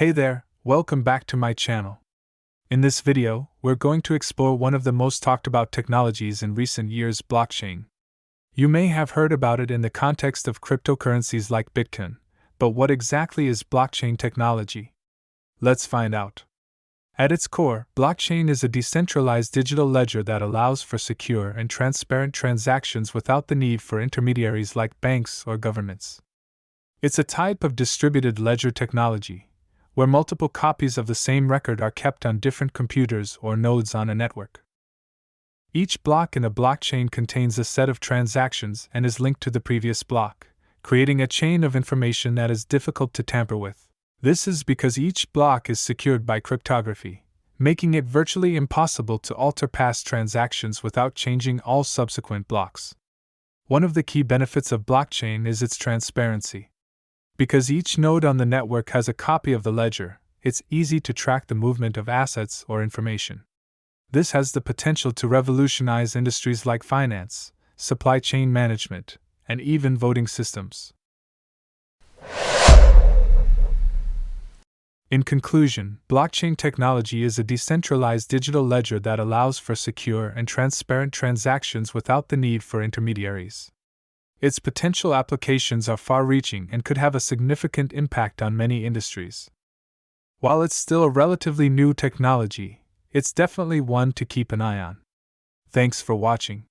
Hey there, welcome back to my channel. In this video, we're going to explore one of the most talked about technologies in recent years, blockchain. You may have heard about it in the context of cryptocurrencies like Bitcoin, but what exactly is blockchain technology? Let's find out. At its core, blockchain is a decentralized digital ledger that allows for secure and transparent transactions without the need for intermediaries like banks or governments. It's a type of distributed ledger technology, where multiple copies of the same record are kept on different computers or nodes on a network. Each block in a blockchain contains a set of transactions and is linked to the previous block, creating a chain of information that is difficult to tamper with. This is because each block is secured by cryptography, making it virtually impossible to alter past transactions without changing all subsequent blocks. One of the key benefits of blockchain is its transparency. Because each node on the network has a copy of the ledger, it's easy to track the movement of assets or information. This has the potential to revolutionize industries like finance, supply chain management, and even voting systems. In conclusion, blockchain technology is a decentralized digital ledger that allows for secure and transparent transactions without the need for intermediaries. Its potential applications are far-reaching and could have a significant impact on many industries. While it's still a relatively new technology, it's definitely one to keep an eye on. Thanks for watching.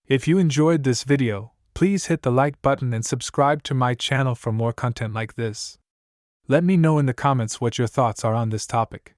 If you enjoyed this video, please hit the like button and subscribe to my channel for more content like this. Let me know in the comments what your thoughts are on this topic.